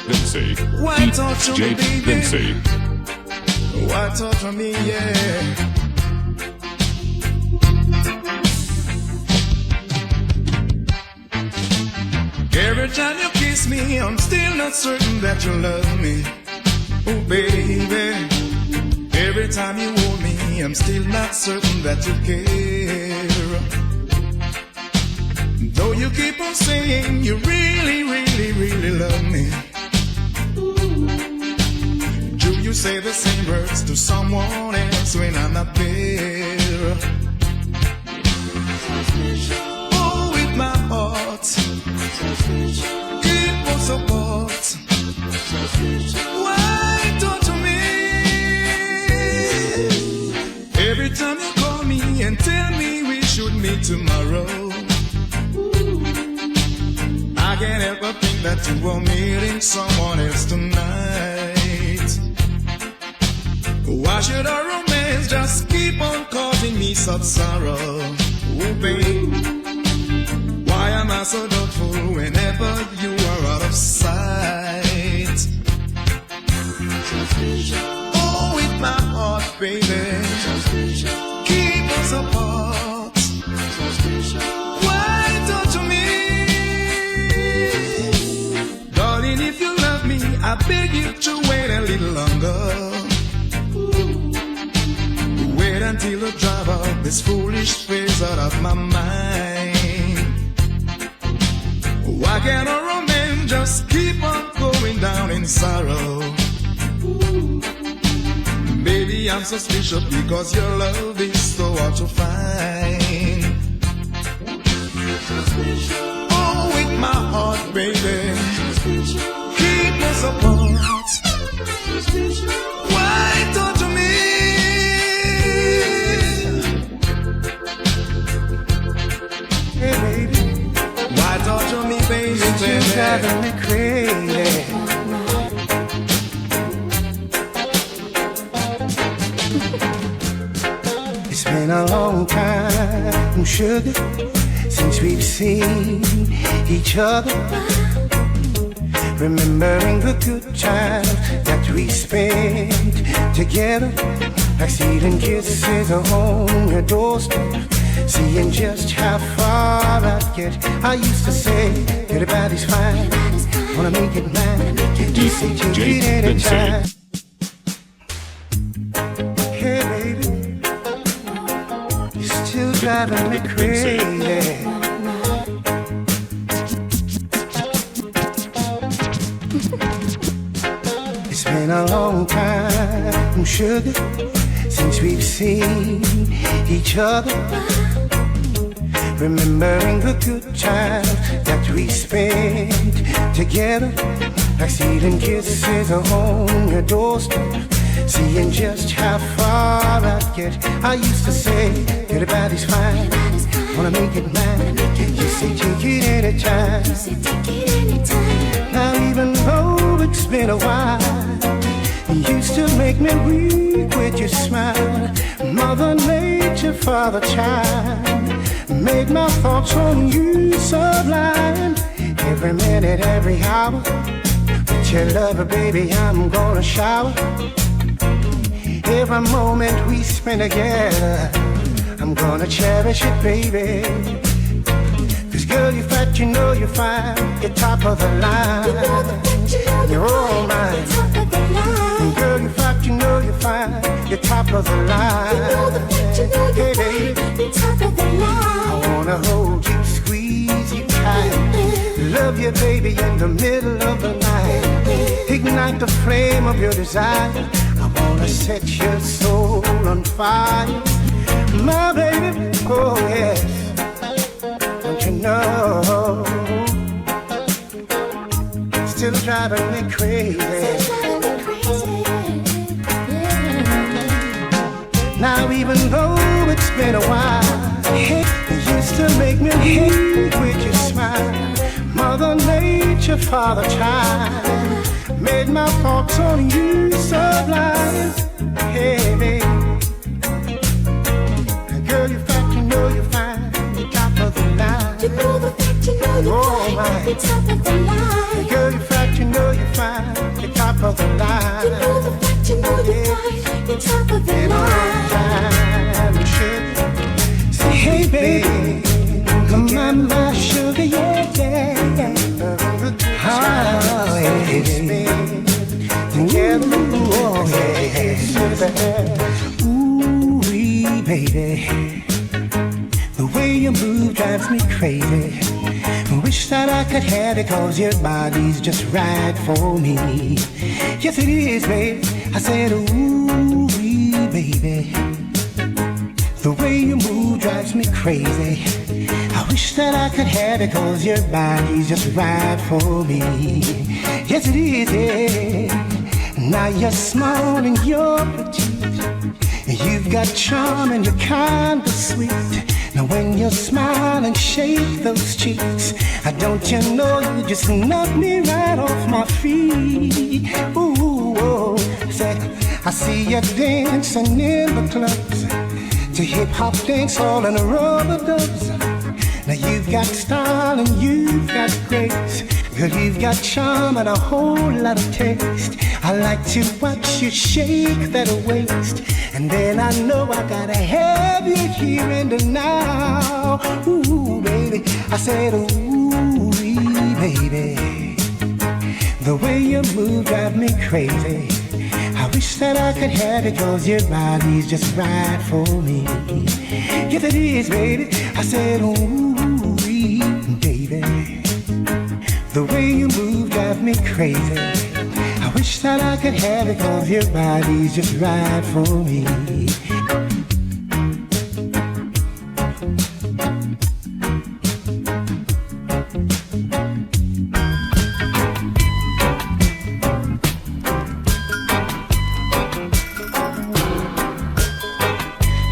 VINCEY. Why talk to me, baby? VINCEY. Why talk to me, yeah. Every time you kiss me, I'm still not certain that you love me. Oh, baby. Every time you hold me, I'm still not certain that you care. Though you keep on saying you really, really, really love me. Do you say the same words to someone else when I'm not there? Oh, with my heart, keep on support. Why don't you me? Every time you call me and tell me we should meet tomorrow, I can't help but think that you are meeting someone else tonight. Why should our romance just keep on causing me such sorrow? Oh, babe, why am I so doubtful whenever you are out of sight? Oh, with my heart, baby, keep us apart. Why don't you me? Darling, if you love me, I beg you to wait a little longer. Wait until I drive out this foolish phase out of my mind. Why can't a romance just keep on going down in sorrow? Baby, I'm suspicious because your love is so hard to find. Oh, with my heart, baby, keep us apart. Why don't you me? Hey, baby, why don't you me, baby, baby? You're driving me crazy. It's been a long time, sugar, since we've seen each other. Remembering the good times that we spent together, like stealing kisses on your doorstep, seeing just how far I'd get. I used to say, everybody's fine, wanna make it mine. You say take it anytime. Hey baby, you're still driving me crazy. It's been a long time, sugar, since we've seen each other. Remembering the good times that we spent together, like stealing kisses on your doorstep, seeing just how far I'd get. I used to say, everybody's fine, wanna make it mine. You say take it anytime. Now even though it's been a while, you used to make me weak with your smile. Mother Nature, Father Time, made my thoughts on you sublime. Every minute, every hour, with your love, baby, I'm gonna shower. Every moment we spend together, I'm gonna cherish it, baby. Cause girl, you're fat, you know you're fine, you're top of the line. You're all mine. And girl, you're fat, you know you're fine, you're top of the line. Hey baby, I wanna hold you, squeeze you tight, love you baby in the middle of the night, ignite the flame of your desire. I wanna set your soul on fire, my baby, oh yes. Don't you know, still driving me crazy. Now even though it's been a while, you used to make me weak with your smile. Mother Nature, Father Time, made my thoughts on you sublime. Hey baby, girl, you're fat, you know you're fine, you're top of the line. you're top of the line. Girl, you're fat, you know you're fine. You're top of the line. You know the fact, you know you're fine. You're top of the line. Say, hey, baby, my sugar, yeah, yeah. Oh, yeah. Together, oh, yeah. Ooh, baby. The way you move drives me crazy. Wish that I could have it, cause your body's just right for me. Yes, it is, babe. I said, ooh, baby. The way you move drives me crazy. I wish that I could have it, cause your body's just right for me. Yes, it is, yeah. Now you're small and you're petite. You've got charm and you're kind of sweet. Now when you smile and shake those cheeks, don't you know you just knock me right off my feet. Ooh, oh. Say, I see you dancing in the clubs to hip-hop dance all in a row of dubs. Now you've got style and you've got grace. Girl, you've got charm and a whole lot of taste. I like to watch you shake that waist, and then I know I gotta have you here and now. Ooh, baby, I said, ooh, baby. The way you move drive me crazy. I wish that I could have it, cause your body's just right for me. Yes, it is, baby. I said, ooh, baby. The way you move drive me crazy. I wish that I could have it, cause your body's just right for me.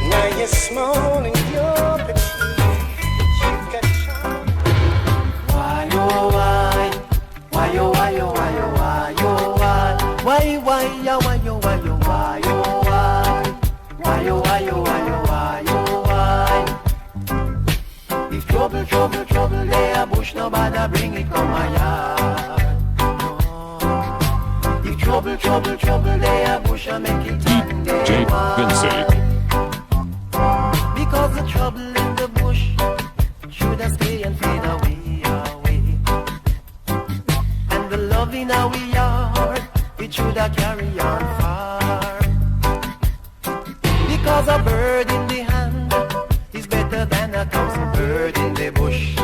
Now you're small and you're petite. You've got charm. Why, oh, why? Why, oh, why, oh, why, oh, why, oh, why? Why, yeah, why, oh, why, oh, why, oh, why? Why, oh, why, oh, why, oh, why, oh, why? If trouble, lay a bush, nobody bring it come my yard. No. If trouble, lay a bush, I make it and they VINCEY. Because the trouble in the bush should have stay and fade away, away. And the love in our yard, it should have carry on far. Because a bird in the hand is better than a thousand bird in the bush.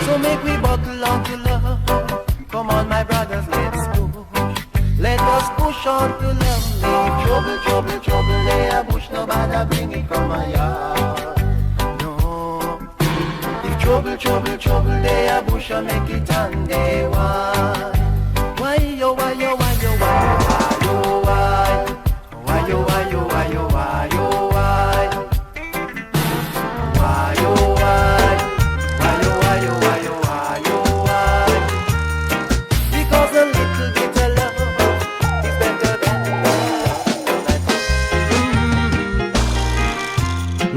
So make we buckle on to love. Come on, my brothers, let's push. Let us push on to love. Leave trouble, lay a bush, nobody bring it come my yard. No. If trouble, lay a bush, I make it on day one. Why, yo, why, yo, why, yo, why, yo, why, why, yo, why, yo, why, yo, why, yo, why, why, yo, why, why, yo, why, yo, why, yo, why, yo, why? Because a little bit of love is better than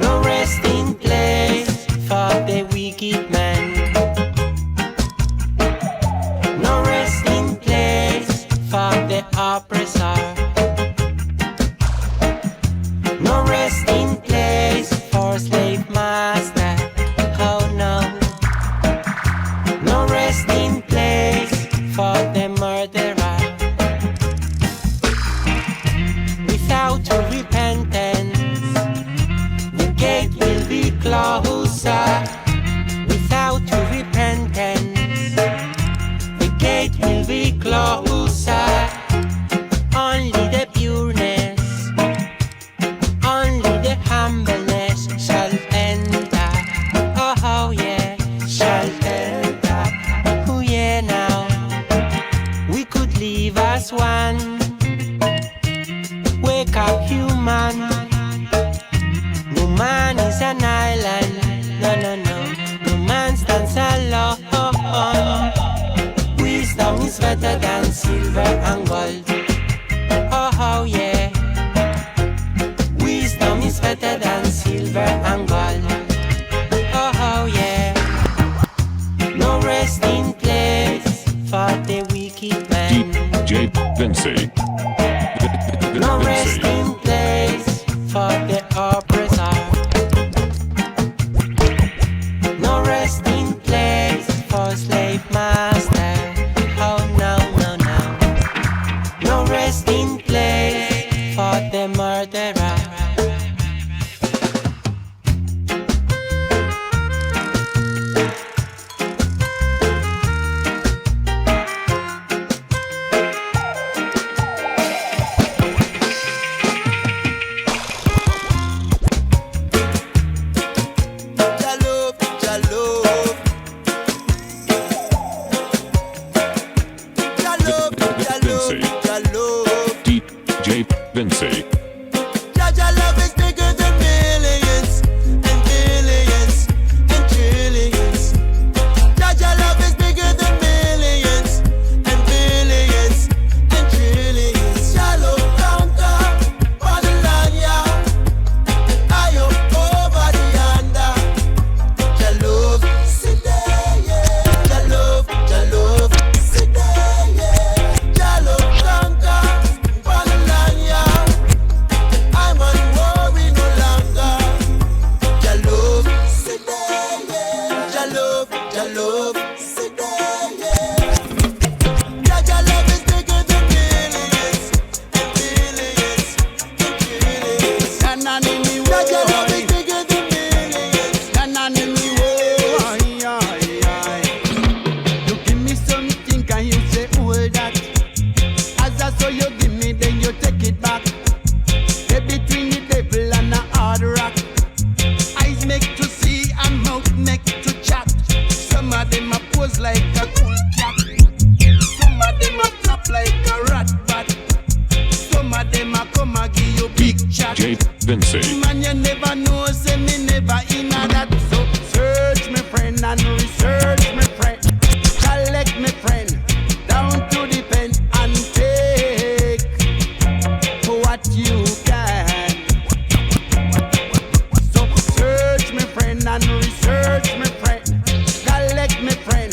No resting place for the wicked man. No resting place for the oppressor. No resting place for slave master. Oh no. No resting place for the murderer. Without repentance, the gate will be closer. Without repentance, the gate will be closer. Only the pureness, only the humbleness shall enter. Oh yeah, shall enter. Oh yeah, now we could live as one. Wake up, human. No man is an island. No man stands alone. Wisdom is better than silver and gold. Oh yeah. Wisdom is better than silver and gold. Oh yeah. No rest VINCEY. No resting place for the oppressor. No resting place for slave master. Oh no, no, no. No resting place for the murderer. DJ VINCEY. Jaja love is bigger than millions and billions and trillions. Jaja love is bigger than millions and billions and trillions. Shallow conquer on the land, yeah. I up over the under. Jalove, sit there, yeah. Jalove, sit there, yeah. Jalove conquer on the land, yeah. I'm on worry no longer. Jalove, sit there, yeah. Jalove, sit there, yeah. Jaja love is bigger than millions and billions and trillions. Jaja love is bigger than millions. You give me something and you say hold that. As I saw you give me, then you take it back. They between the devil and a hard rock. Eyes make to see and mouth make to chat. Some of them a pose like a cool cat. Some of them a flap like a rat bat. Some of them a come and give you big chat. DJ VINCEY. Man, you never know, say me never in a that. So search me friend and research me friend. Collect me friend down to the pen and take what you can. So search me friend and research me friend. Collect me friend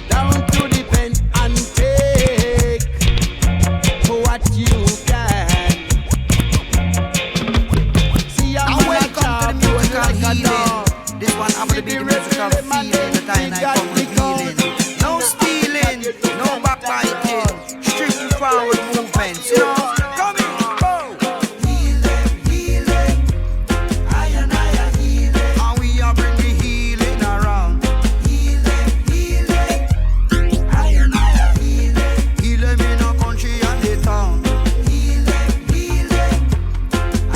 down to the pen and take what you can. See, I'm welcome to the musical healing. This one I'm gonna be the musical feeling that I come revealing. No stealing, no backbiting, strictly forward movements, you know. Come in, go. Healing, I healing. And we are bring the healing around. Healing, I healing. Healing in our country and the town. Healing, I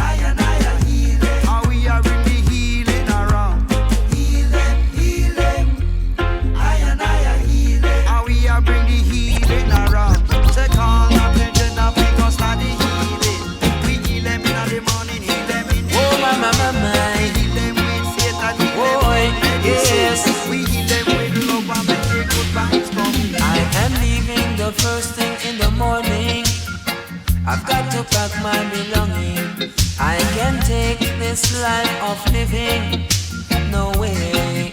healing. And we are bring the healing around. Healing, I healing. And we are bring the healing around. Say come and legend of we gon' start the healing. We heal them in the morning, heal them in the Oh my, evening. Heal them with faith and heal them with medicine. yes. We heal them with love and make their good vibes come. I am leaving the first thing in the morning. I've got to pack my belonging. I can't take this life of living. No way.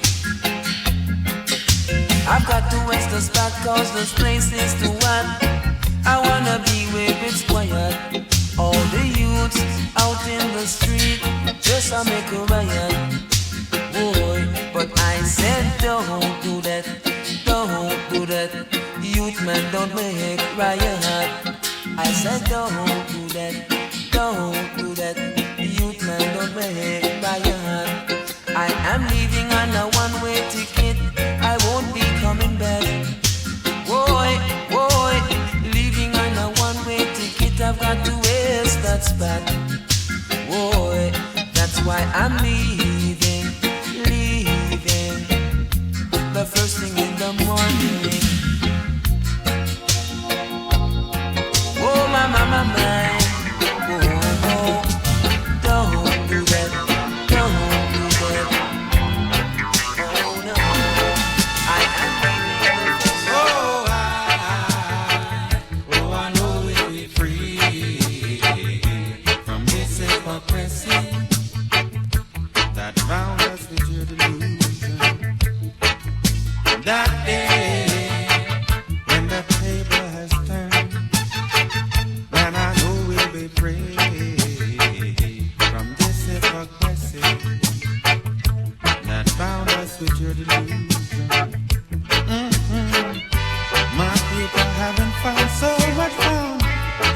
I've got to waste the spot cause this place is too hot. I wanna be where it's quiet. All the youths out in the street just to make a riot. Boy, but I said don't do that. Don't do that. Youth man don't make riot. I said don't do that. Don't do that. Youth man don't make riot. I am leaving on a one-way ticket. I won't be coming back. Boy, leaving on a one-way ticket. I've got to waste that spot. Boy, that's why I'm leaving. The first thing in the morning. Oh my, oh, don't do that, don't do that. Oh no, I am I know we'll be free from this hypocrisy that bound us into delusion. That day when the table has turned with your delusion. My people haven't found so much fun.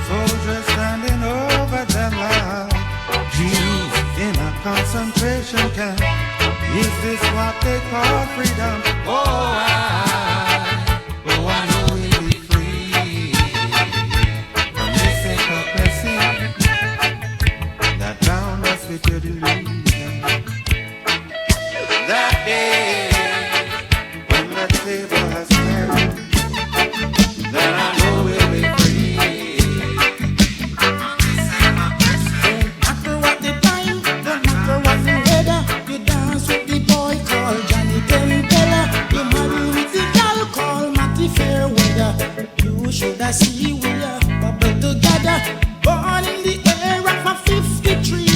Soldiers standing over their lives. Jews in a concentration camp. Is this what they call freedom? Oh, I know we'll be free from this hypocrisy that bound us with your delusion. That day when the table has turned, then I know we'll be free. No matter what the time, no matter what the weather, you dance with the boy called Johnny Tempella. You marry with the girl called Matty Fairweather. You should have seen we are bubble together. Born in the era of 53.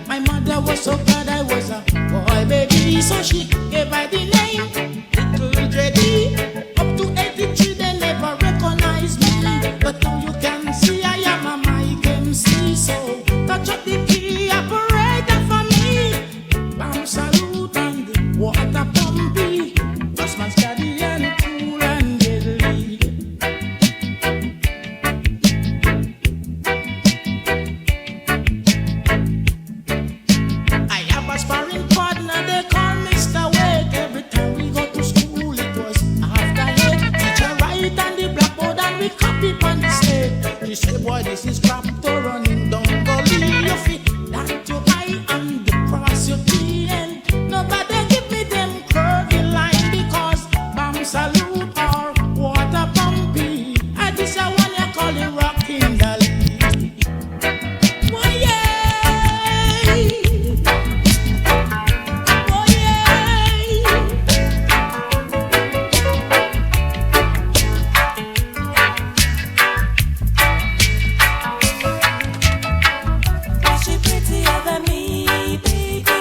My mother was so glad I was a boy baby, so she gave her the name Little Dreddy. Up to 83 they never recognized me, but now you can see I am a Mike MC. So touch up the key operator for me. Bam salute and water pumpy. Just man steady and cool and deadly. I have a sparring partner, they call Mr. Wade. Every time we go to school, it was after 8. Teacher write on the blackboard and we copy on the slate. She said, boy, this is crap to running down gully. You fit that your eye and cross your T. And nobody give me them curvy line because bam salute or water pumpy. And this is one you call it rocking dolly. Oh yeah. Oh yeah. Was she prettier than me, baby?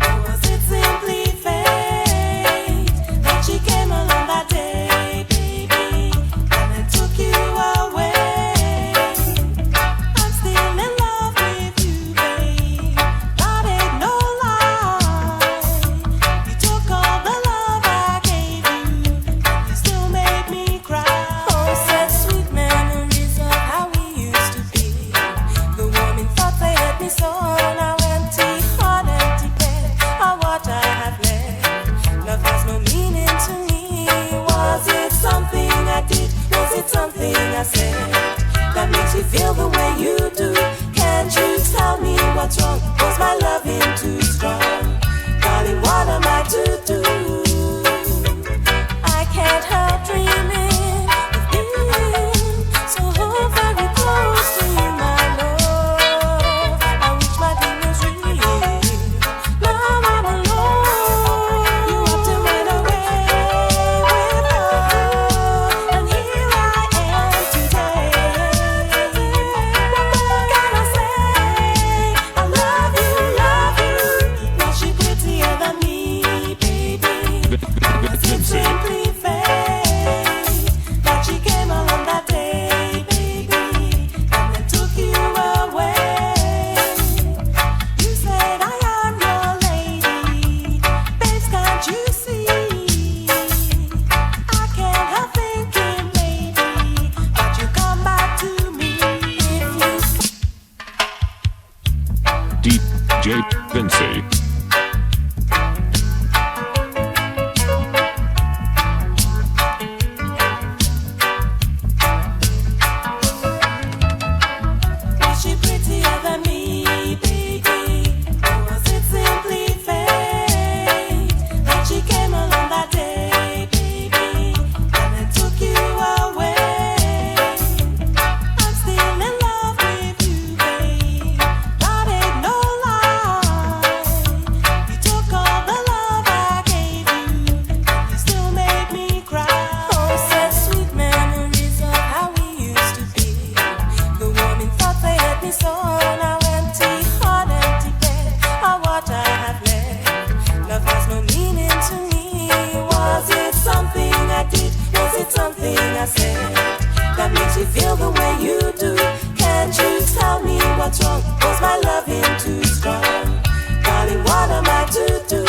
Or was it simply fate that she came along that day, baby, and it took you away? I'm still in love with you, babe. That ain't no lie. You took all the love I gave you, and you still made me cry. Oh, such sweet memories of how we used to be. The woman thought they had me so now empty heart, empty bed. All what I have left, love has no meaning to me. Was it something I did? Was it something I said that makes you feel the way you do? Can't you tell me what's wrong? Was my loving too strong? Darling, what am I to do? I can't help dreaming of being so very close to you, my love. I wish my dream was real. Now I'm alone. You have to run away with her, and here I am today. What can I say? I love you, love you. Was she prettier than me, baby? Was it simply fate that she came along that day, baby, and then took you away? You said I am your lady, babes, can't you see? I can't help thinking maybe that you come back to me if you. DJ VINCEY. Was she prettier than me, baby? Or was it simply fate that she came along that day, baby, and then took you away? I'm still in love with you, babe. That ain't no lie. You took all the love I gave you, and you still made me cry. Oh, such sweet memories of how we used to be. The woman thought they had me so now empty heart, empty bed. All what I have left, love has no meaning to me. Was it something I did? Was it something I said that makes you feel the way you do? Can't you tell me what's wrong? Was my loving too strong? Darling, what am I to do?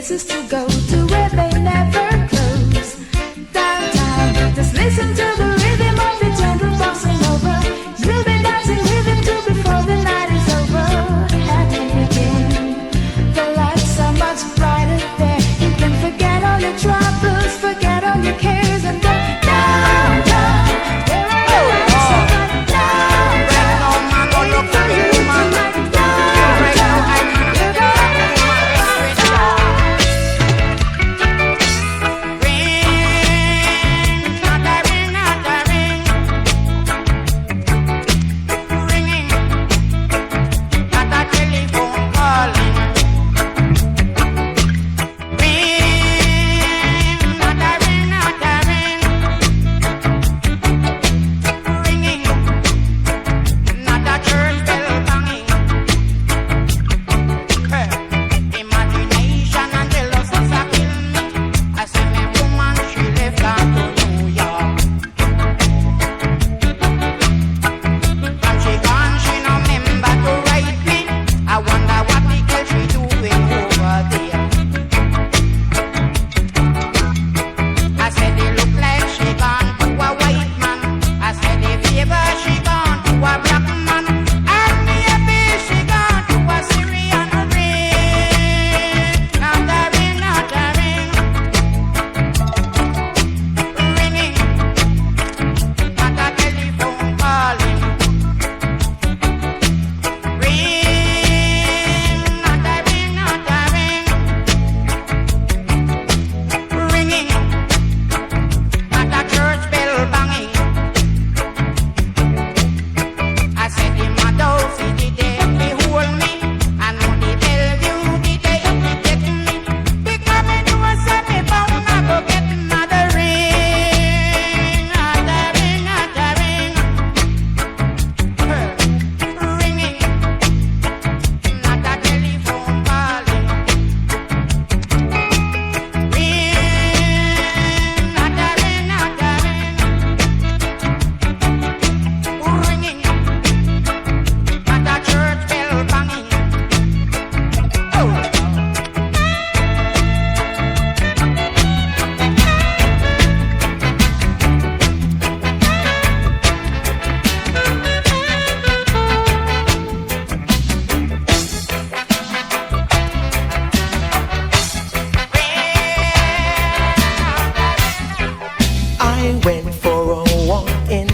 places to go to where they never close. Downtown, just listen to the rhythm of the gentle bossing over. You'll be dancing with him too before the night is over. Happy again, the lights are much brighter there. You can forget all your troubles, forget all your cares, and go downtown. Where all the lights are bright. Downtown, look for you tonight.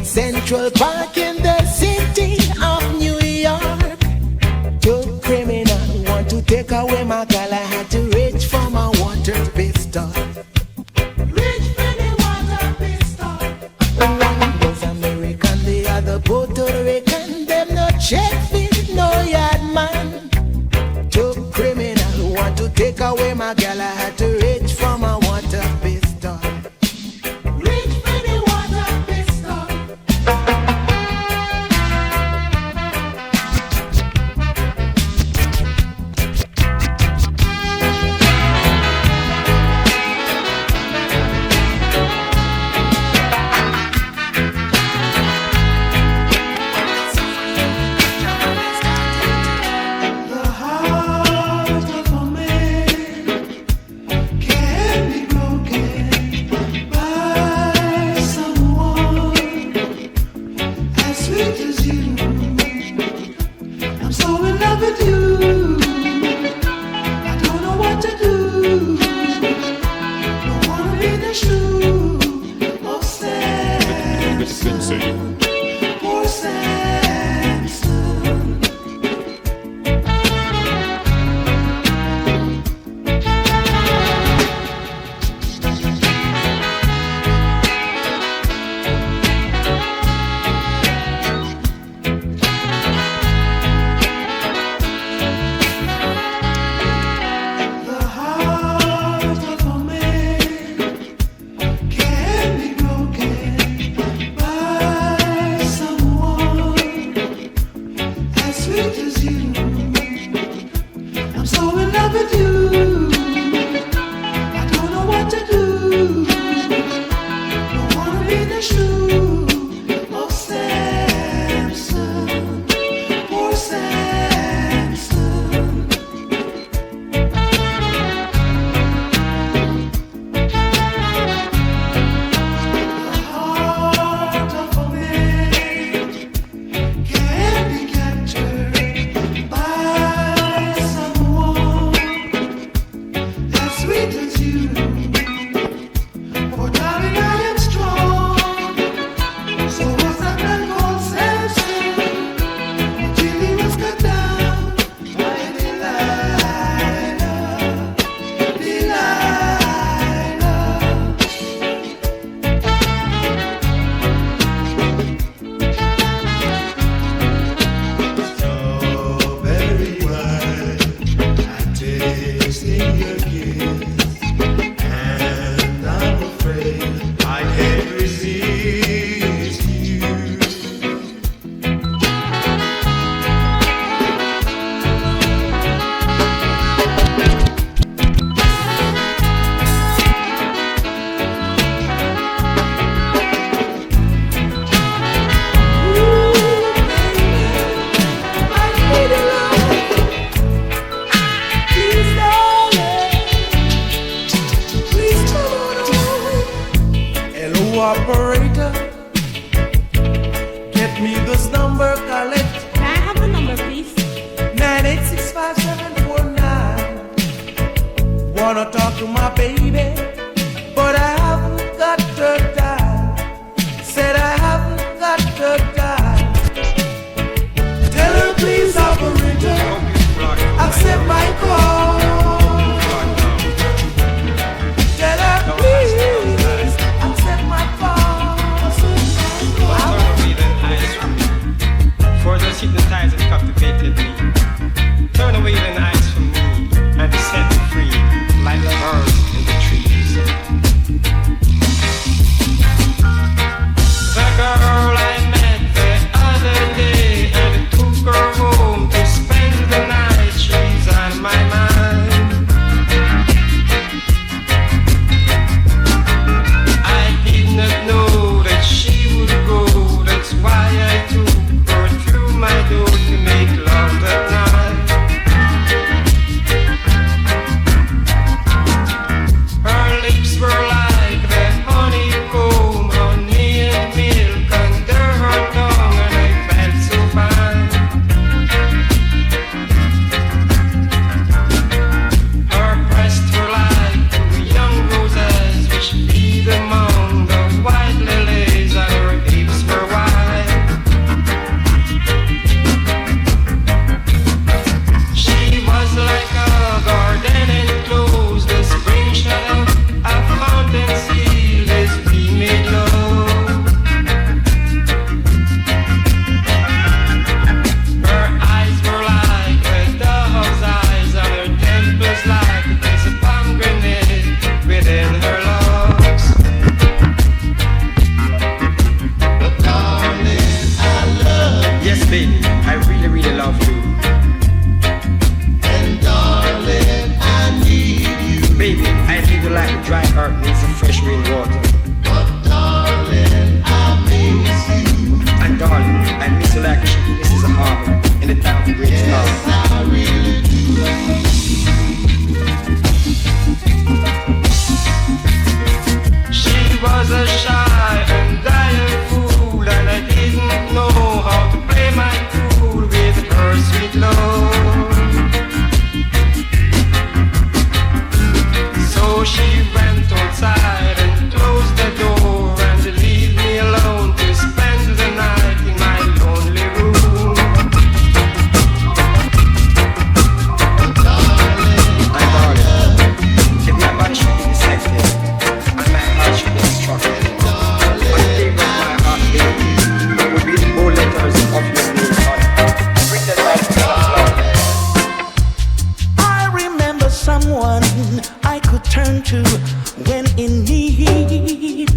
Central Park in the city of New York. Two criminals want to take away my girl. I had to reach for my water pistol. Reach for the water pistol. One was American, the other Puerto Rican. Them no check fit, no yard man. Two criminals want to take away my girl. I had to reach for my water pistol. wasting your kiss, and I'm afraid I can't resist you. Operator, get me this number, collect. Can I have the number, please? 9865749. Wanna talk to my baby, but I haven't got the time. Said I haven't got the time. Tell her please, operator, accept my call. Tell her please. Just hypnotized and captivated me. Turn away the eyes from me and set me free like the birds in the trees. The girl I met the other day and took her home to spend the night. She's on my mind. I did not know that she would go. That's why I took my door to make love that night. Her lips were like the honeycomb, honey and milk under her tongue, and I felt so fine. Her breasts were like two young roses which feed among the white lilies, and her hips were wide. Like a garden enclosed, the spring shadow, a fountain sealed as we made love. Her eyes were like a dove's eyes, and her temples like a piece of pomegranate within her locks. But darling, I love you. Yes, baby, I really, really love you. Baby, I think you like a dry earth needs some fresh rainwater. But darling, I miss you. And darling, I miss you like a ship misses a harbor in the town of great stars. Yes, I really do. She was a shy and dire fool, and I didn't know how to play my fool with her sweet love. So she went outside and closed the door and leave me alone to spend the night in my lonely room. My darling, if my body should be dissected and my heart should be instructed, on the day when my heart beat, it would be the whole letters of your name on it, written by the love. I remember someone I could turn to when in need.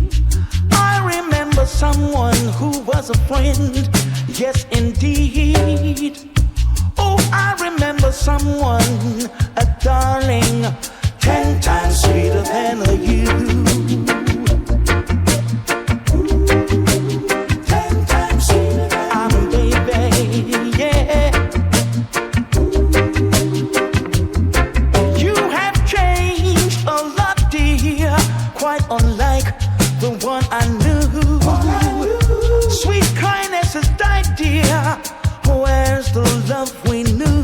I remember someone who was a friend, yes indeed. Oh, I remember someone, a darling, 10 times sweeter than a you. 10 times sweeter than a baby, yeah. You have changed a lot, dear, quite unlike the one I knew. Sweet kindness has died, dear. Where's the love we knew?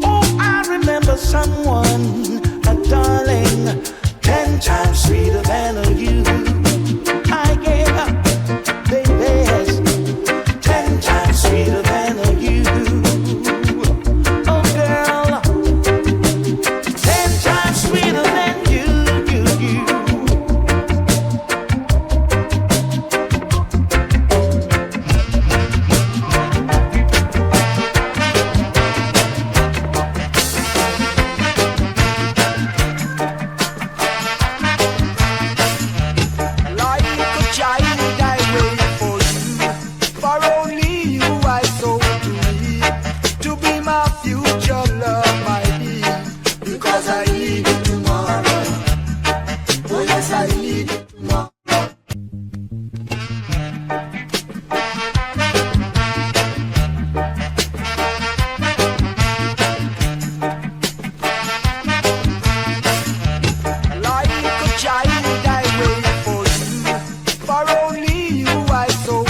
Oh, I remember someone because I need you tomorrow. Oh yes, I need you tomorrow. Like a child I wait for you, for only you I so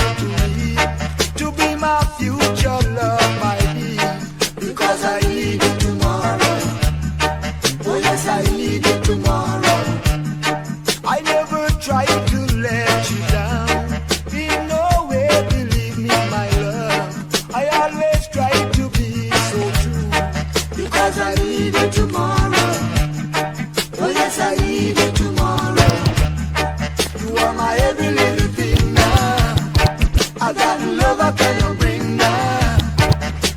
to be my future love, my dear. Because I need you tomorrow. Oh yes, I need you tomorrow. I never tried to let you down. In no way, believe me, my love. I always try to be so true. Because I need you tomorrow. Oh yes, I need you tomorrow. You are my every little thing now. I got love I cannot bring now.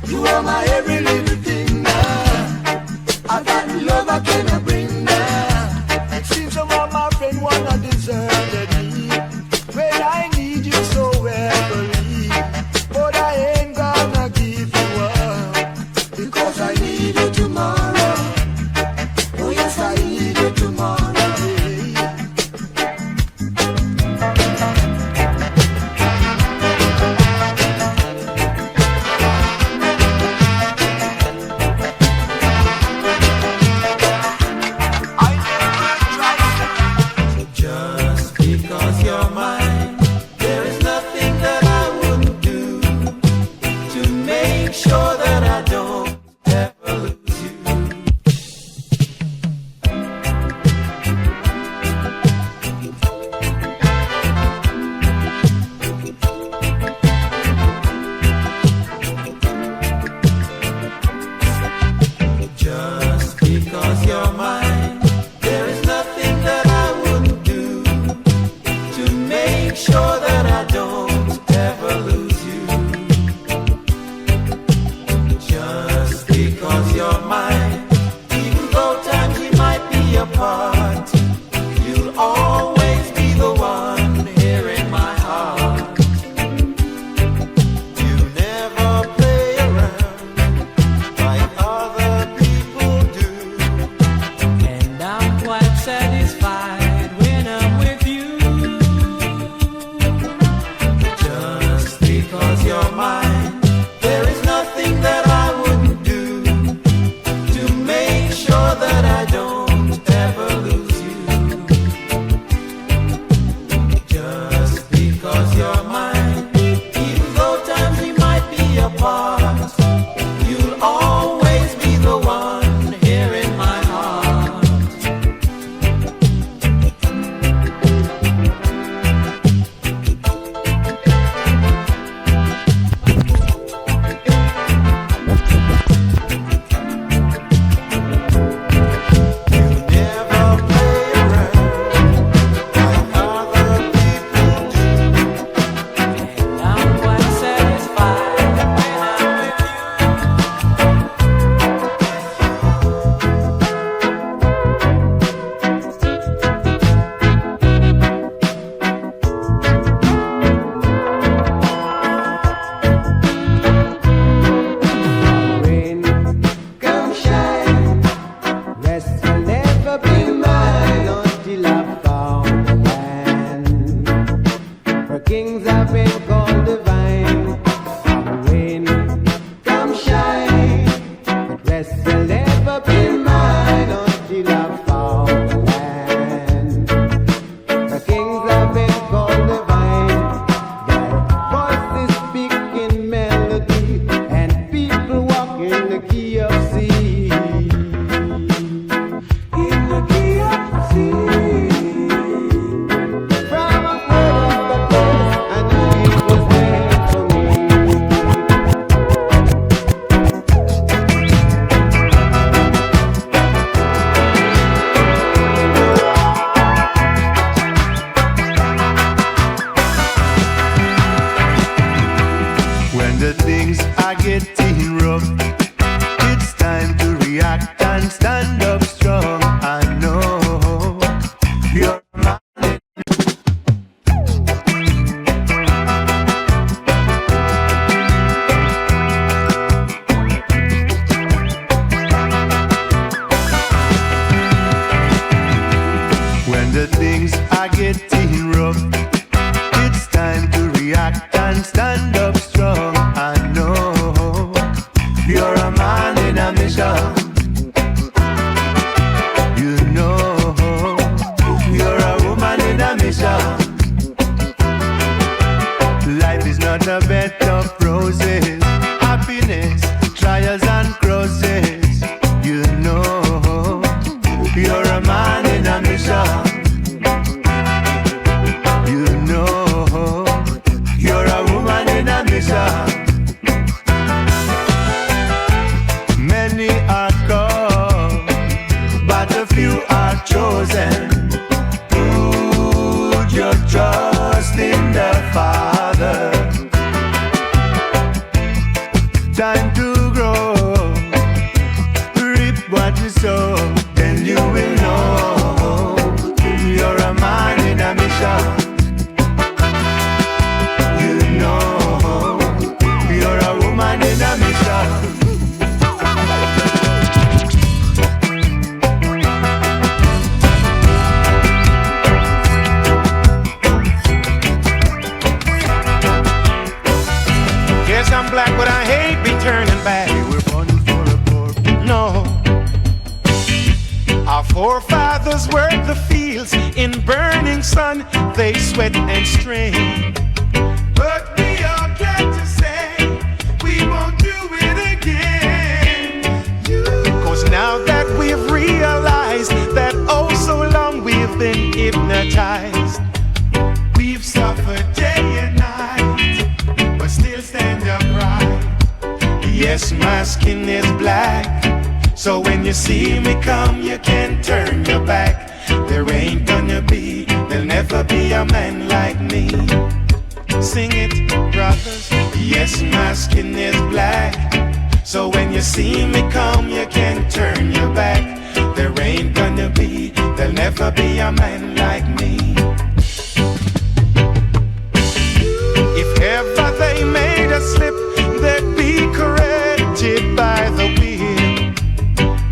You are my every little thing now. I got love I cannot bring now. It seems some of my friends wanna deserted me when I need you so heavily. But I ain't gonna give you up. Because I need you tomorrow. Oh yes, I need you tomorrow. are getting rough. It's time to react and stand up strong. I know you're a man in a mission. You know you're a woman in a mission. Life is not a bed of roses. Happiness, trials and crosses. You know you're a man in a mission. You know you're a woman in a mission. Many are called, but a few are chosen. Put your trust in the Father. Time to grow, reap what you sow, then you will know you're a man in a mission. You know you're a woman in a mission. Yes, I'm black, but I hate returning back. We were born for a purpose. No. Our forefathers worked the fields in burning sun. They sweat and strain. But we are glad to say we won't do it again. 'Cause now that we've realized that oh so long we've been hypnotized, we've suffered day and night, but still stand upright. Yes, my skin is black, so when you see me come, you can turn your back. There ain't gonna be, there'll never be a man like me. Sing it, brothers. Yes, my skin is black, so when you see me come, you can turn your back. There ain't gonna be, there'll never be a man like me. If ever they made a slip, they'd be corrected by the wind.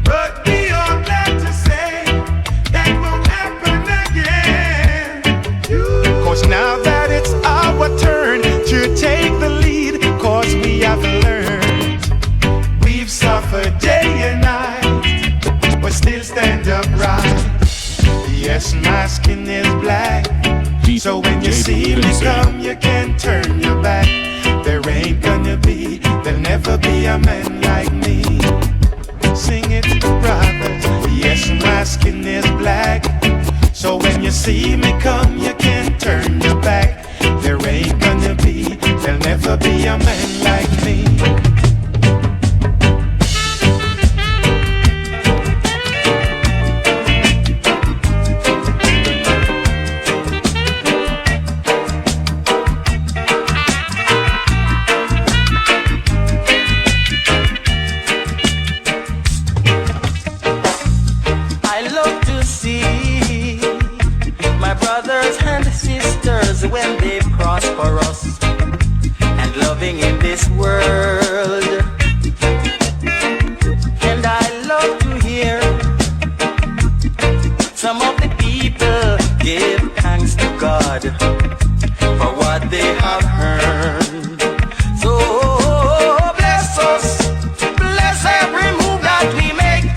But we are glad to say that won't happen again. 'Cause now that it's our turn to take the lead, 'cause we have learned, we've suffered day and night, but still stand upright. Yes, my skin is black, so when you see me come, you can turn your back. There ain't gonna be, there'll never be a man like me. Sing it, brothers. Yes, my skin is black, so when you see me come, you can turn your back. There ain't gonna be, there'll never be a man like me. When they prosper us and loving in this world. And I love to hear some of the people give thanks to God for what they have heard. So bless us, bless every move that we make.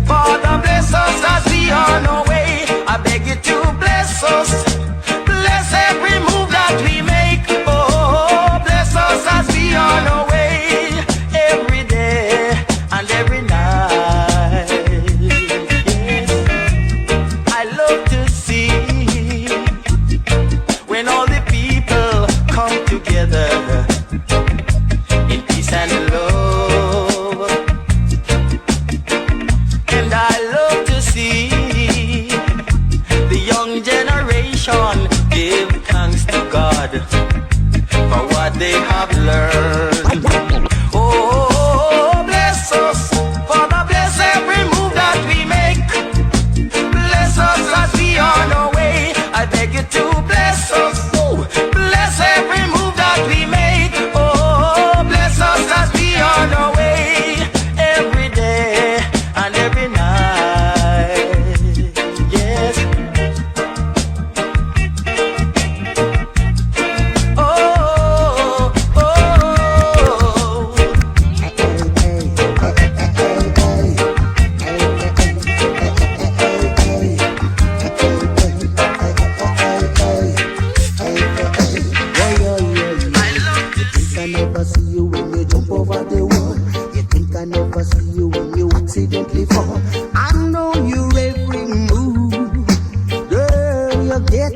Father, bless us as we are on our way. I beg you to bless us. Bless every move that we make. Oh, bless us as we on our way. Every day and every night. Yes. I love to see when all the people come together in peace and love. And I love to see the young generation give thanks to God for what they have learned. Oh, bless us, Father, bless every move that we make. Bless us as we on our way. I beg you to bless us. Oh, bless every move that we make. Oh, bless us as we on our way. Every day and every night. Yes.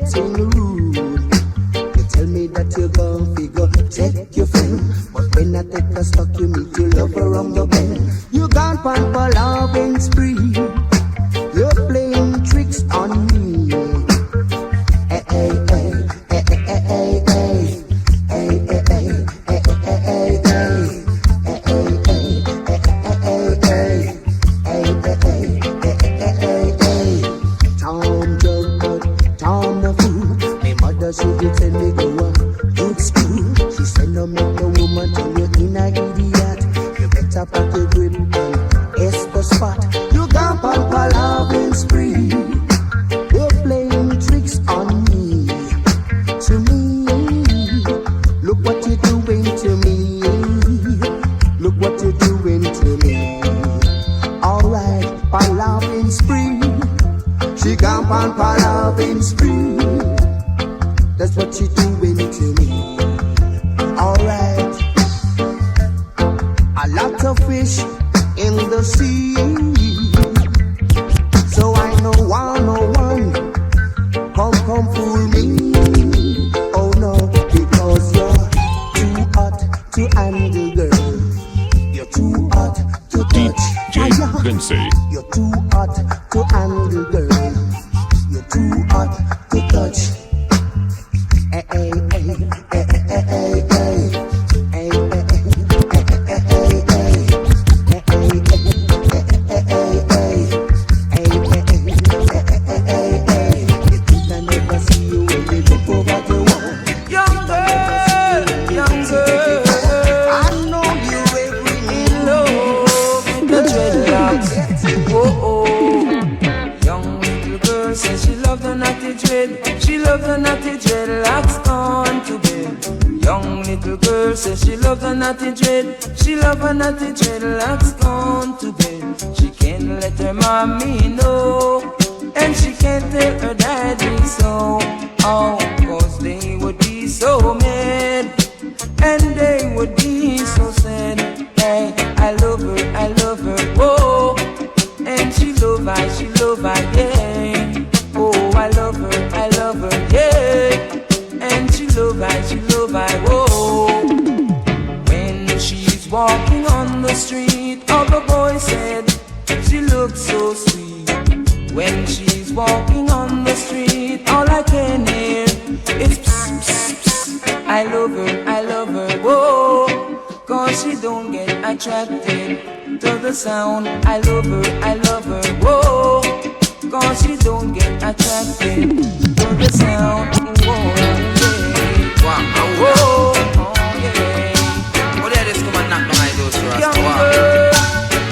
acting rude. You tell me that you're gonna figure, take your friend. But when I take a stock, you meet your lover on the bend. You gone pan for loving spree. You're playing tricks on me. Hey, hey, hey, hey, hey, hey, hey. Hey, hey, hey, hey, hey, hey, hey. She did tell me go good school. She said no make no woman tell you in a idiot. You better pack your grip and ace the spot. You gone pop a loving spree. You're playing tricks on me. To me, look what you're doing to me. Look what you're doing to me. Alright, a loving spree. She gone pop a loving spree. That's what you're doing to me. Alright. A lot of fish in the sea. So I know 101. Come fool me. Oh no, because you're too hot to handle, girl. You're too hot to touch. DJ VINCEY. You're too hot to handle, girl. You're too hot to touch. Hey, hey, hey, hey, hey, hey, hey. Hey, hey, hey, hey, hey, hey. You think I never see you when you jump over the wall? Young girl, I know you're in love with the dreadlocks. Oh, young little girl says she loves the natty dread. She loves the natty dreadlocks gone to bed. Young little girl says she loves the natty dread. She loves the natty dreadlocks gone to bed. She can't let her mommy know, and she can't tell her daddy so. Oh, cause they would be so mad, and they would be so sad. Hey, I love her, whoa. And she love I, yeah. Oh, I love her, yeah. And she love I, whoa. When she's walking on the street, all the boys said she looks so sweet. When she's walking on the street, all I can hear is psst, psst, psst. I love her, whoa. Cause she don't get attracted to the sound. I love her, whoa. Cause she don't get attracted to the sound. Whoa, yeah. Wow, Whoa, yeah. oh, there this come and knock on my door, sir. Young girl,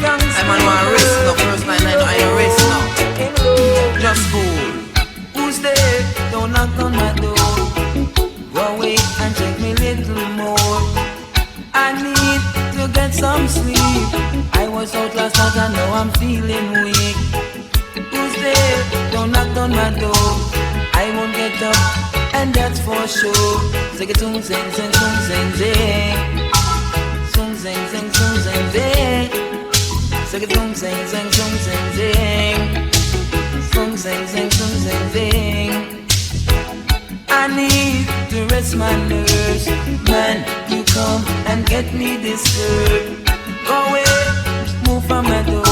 young I'm on one race now, first night I know I race now. in love. Just cool. Who's there? Don't knock on my door. Go away and check me little more. I need to get some sleep. I was out last night and now I'm feeling weak. Who's there? Don't knock on my door. I won't get up, and that's for sure. Sing it, sing, sing, sing, sing, sing, sing. Sing, sing, sing, sing, sing, sing. Sing it, sing, sing, sing, sing, sing, sing. Sing, sing, sing, sing, sing, sing. I need to rest my nerves. Man, you come and get me disturbed. Go away, move from my door.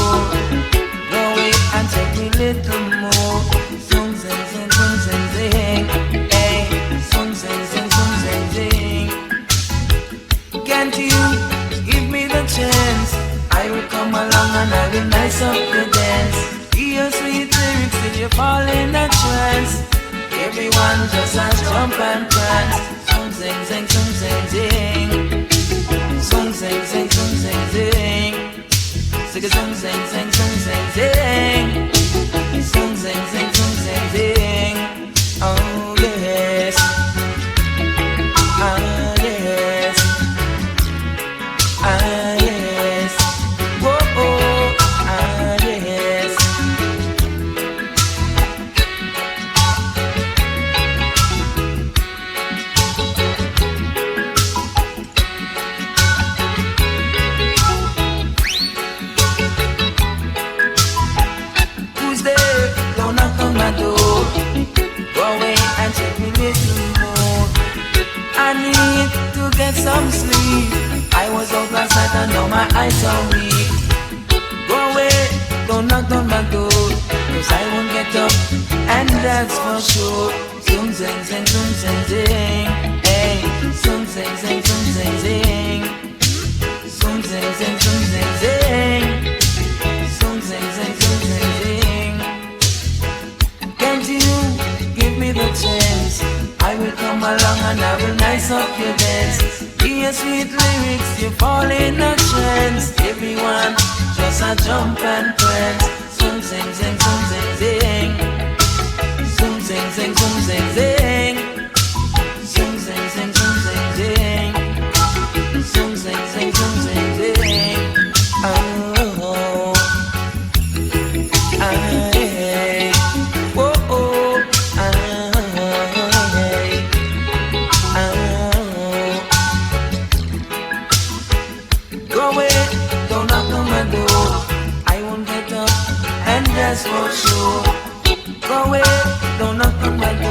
Go away and take me little more. Sing, sing, sing, sing, sing, sing. Hey, sing, sing, sing, sing, sing, sing. Can't you give me the chance? I will come along and I will nice up the dance. Hear sweet lyrics till you fall in a trance. Everyone just a jump and prance. Sing, sing, sing, sing, sing, sing. Sing, sing, sing, sing, sing, sing. Sing, sing, sing, sing, sing, sing, sing. Sing, sing, sing, sing, sing, sing. Oh yes, ah yes, ah yes. Whoa, oh, ah yes. some sleep. I was out last night and now my eyes are weak. Go away, don't knock on my door, 'cause I won't get up, and that's for sure. Zoom zing zing zoom zing zing. Hey, zoom zing zing zoom zing zing. Zoom zing zing zoom zing zing. Zoom zing zing zoom zing zing. Can't you give me the chance? I will come along and I will nice up your dance. Hear sweet lyrics, you fall in a trance. Everyone just a jump and prance. Zoom zing zing zoom zing zing. Zoom zing zing zoom zing zing. Zoom zing zing zoom zing zing. Zoom zing zing zoom zing zing. Oh, hey, oh, oh, hey, oh. Go away, don't knock on my door. I won't get up, and that's for sure. Go away, don't knock on my door.